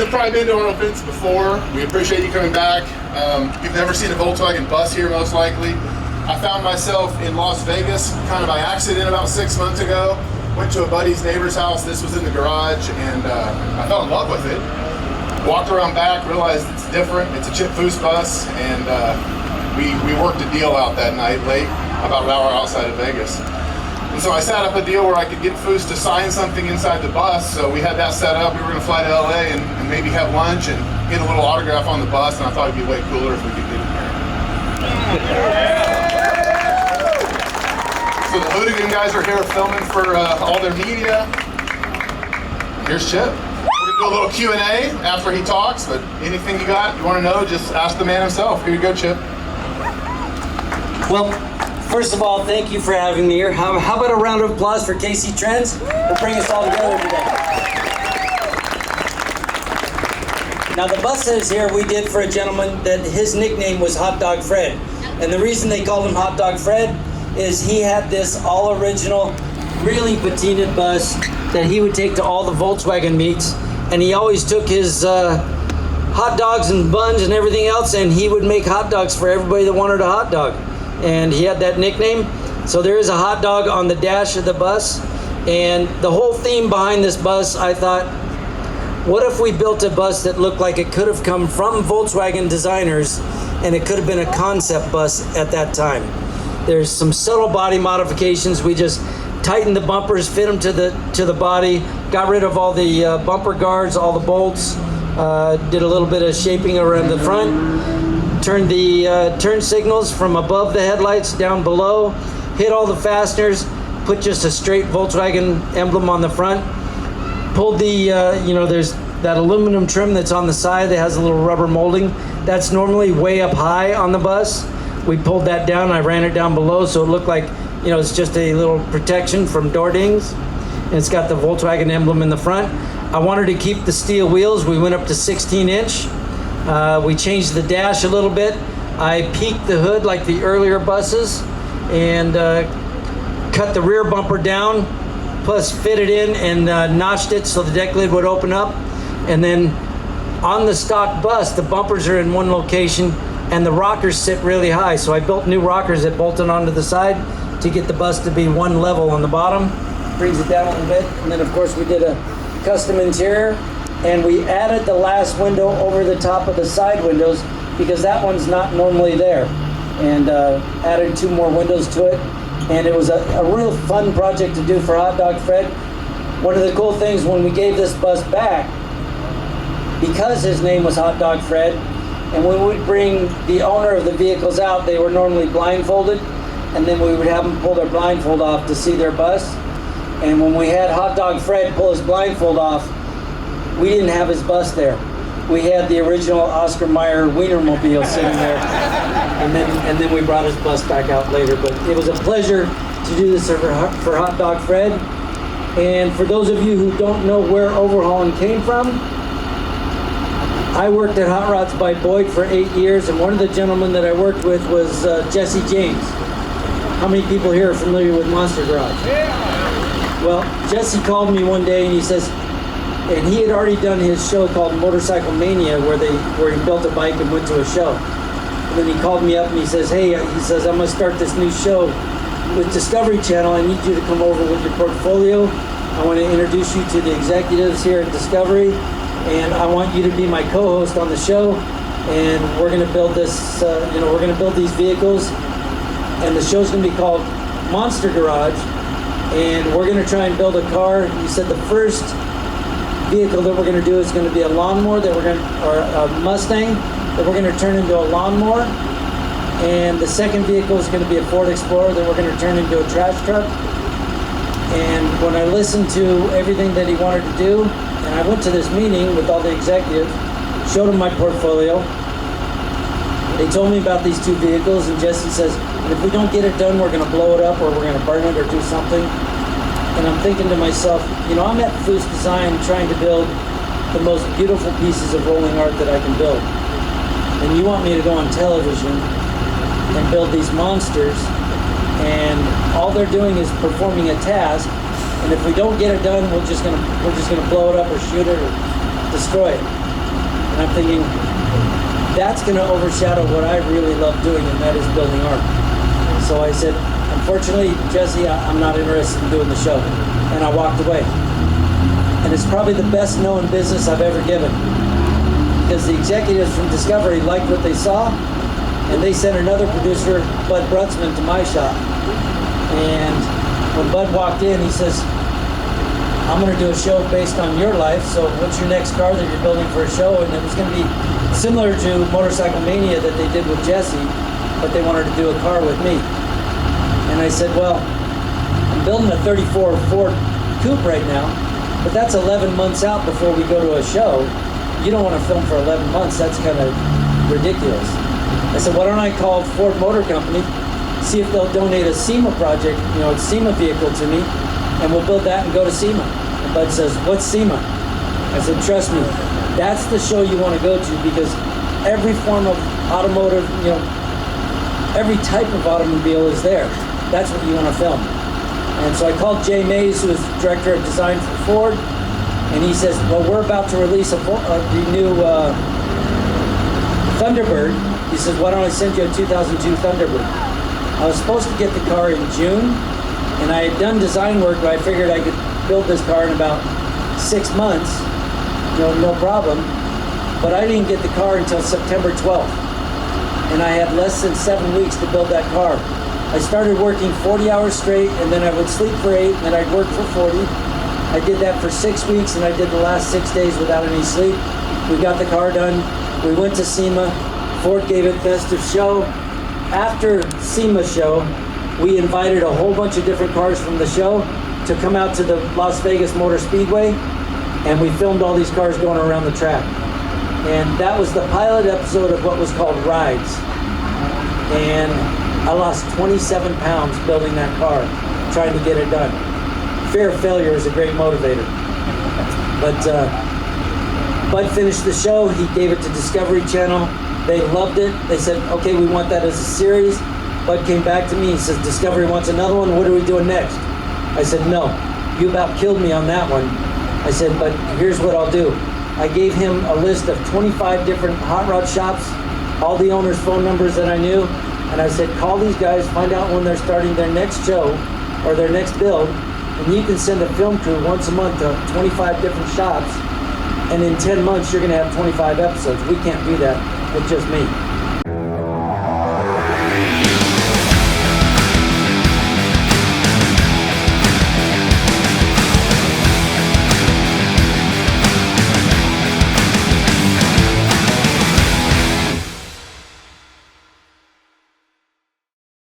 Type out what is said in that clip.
have probably been to our events before. We appreciate you coming back. If you've never seen a Volkswagen bus here, most likely. I found myself in Las Vegas kind of by accident about 6 months ago. Went to a buddy's neighbor's house. This was in the garage, and I fell in love with it. Walked around back, realized it's different. It's a Chip Foose bus, and we worked a deal out that night late, about an hour outside of Vegas. And so I set up a deal where I could get Foose to sign something inside the bus. So we had that set up. We were going to fly to LA and maybe have lunch and get a little autograph on the bus. And I thought it'd be way cooler if we could get it here. So the Hooligan guys are here filming for all their media. Here's Chip. We're going to do a little Q&A after he talks. But anything you want to know, just ask the man himself. Here you go, Chip. Well, first of all, thank you for having me here. How about a round of applause for KCTrendz for bringing us all together today? Now, the bus that is here, we did for a gentleman that his nickname was Hot Dog Fred. And the reason they called him Hot Dog Fred is he had this all original, really patinaed bus that he would take to all the Volkswagen meets. And he always took his hot dogs and buns and everything else, and he would make hot dogs for everybody that wanted a hot dog. And he had that nickname. So there is a hot dog on the dash of the bus. And the whole theme behind this bus, I thought, what if we built a bus that looked like it could have come from Volkswagen designers, and it could have been a concept bus at that time. There's some subtle body modifications. We just tightened the bumpers, fit them to the body, got rid of all the bumper guards, all the bolts, did a little bit of shaping around the front. Turned the turn signals from above the headlights down below, hit all the fasteners, put just a straight Volkswagen emblem on the front, pulled the, there's that aluminum trim that's on the side that has a little rubber molding. That's normally way up high on the bus. We pulled that down, I ran it down below so it looked like, it's just a little protection from door dings. And it's got the Volkswagen emblem in the front. I wanted to keep the steel wheels. We went up to 16-inch. We changed the dash a little bit. I peaked the hood like the earlier buses and cut the rear bumper down, plus fit it in and notched it so the deck lid would open up. And then on the stock bus, the bumpers are in one location and the rockers sit really high. So I built new rockers that bolted onto the side to get the bus to be one level on the bottom. Brings it down a little bit. And then of course we did a custom interior. And we added the last window over the top of the side windows because that one's not normally there. And added 2 more windows to it. And it was a real fun project to do for Hot Dog Fred. One of the cool things when we gave this bus back, because his name was Hot Dog Fred, and when we would bring the owner of the vehicles out, they were normally blindfolded, and then we would have them pull their blindfold off to see their bus. And when we had Hot Dog Fred pull his blindfold off, we didn't have his bus there. We had the original Oscar Mayer Wienermobile sitting there, and then we brought his bus back out later. But it was a pleasure to do this for Hot Dog Fred. And for those of you who don't know where overhauling came from, I worked at Hot Rods by Boyd for 8 years, and one of the gentlemen that I worked with was Jesse James. How many people here are familiar with Monster Garage? Well, Jesse called me one day and he says, and he had already done his show called Motorcycle Mania where he built a bike and went to a show. And then he called me up and he says, hey, he says, I'm gonna start this new show with Discovery Channel. I need you to come over with your portfolio. I want to introduce you to the executives here at Discovery, and I want you to be my co-host on the show. And we're gonna build this, we're gonna build these vehicles, and the show's gonna be called Monster Garage. And we're gonna try and build a car. He said the first vehicle that we're going to do is going to be a lawnmower or a Mustang that we're going to turn into a lawnmower, and the second vehicle is going to be a Ford Explorer that we're going to turn into a trash truck. And when I listened to everything that he wanted to do, and I went to this meeting with all the executives, showed them my portfolio, they told me about these 2 vehicles, and Jesse says, and if we don't get it done, we're going to blow it up or we're going to burn it or do something. And I'm thinking to myself, I'm at Foose Design trying to build the most beautiful pieces of rolling art that I can build. And you want me to go on television and build these monsters, and all they're doing is performing a task, and if we don't get it done, we're just gonna blow it up or shoot it or destroy it. And I'm thinking, that's going to overshadow what I really love doing, and that is building art. So I said, unfortunately, Jesse, I'm not interested in doing the show. And I walked away. And it's probably the best known business I've ever given, because the executives from Discovery liked what they saw, and they sent another producer, Bud Brutzman, to my shop. And when Bud walked in, he says, I'm going to do a show based on your life, so what's your next car that you're building for a show? And it was going to be similar to Motorcycle Mania that they did with Jesse, but they wanted to do a car with me. And I said, well, I'm building a 34 Ford Coupe right now, but that's 11 months out before we go to a show. You don't want to film for 11 months. That's kind of ridiculous. I said, why don't I call Ford Motor Company, see if they'll donate a SEMA project, a SEMA vehicle to me, and we'll build that and go to SEMA. And Bud says, what's SEMA? I said, trust me, that's the show you want to go to, because every form of automotive, every type of automobile is there. That's what you want to film. And so I called Jay Mays, who is director of design for Ford, and he says, well, we're about to release the new Thunderbird. He says, why don't I send you a 2002 Thunderbird? I was supposed to get the car in June, and I had done design work, but I figured I could build this car in about 6 months, no problem. But I didn't get the car until September 12th, and I had less than 7 weeks to build that car. I started working 40 hours straight, and then I would sleep for 8, and then I'd work for 40. I did that for 6 weeks, and I did the last 6 days without any sleep. We got the car done. We went to SEMA. Ford gave it Best of Show. After SEMA show, we invited a whole bunch of different cars from the show to come out to the Las Vegas Motor Speedway, and we filmed all these cars going around the track. And that was the pilot episode of what was called Rides. And I lost 27 pounds building that car, trying to get it done. Fear of failure is a great motivator. But Bud finished the show. He gave it to Discovery Channel. They loved it. They said, okay, we want that as a series. Bud came back to me. He says, Discovery wants another one. What are we doing next? I said, no. You about killed me on that one. I said, but here's what I'll do. I gave him a list of 25 different hot rod shops, all the owners' phone numbers that I knew, and I said, call these guys, find out when they're starting their next show or their next build, and you can send a film crew once a month to 25 different shops, and in 10 months you're going to have 25 episodes. We can't do that with just me.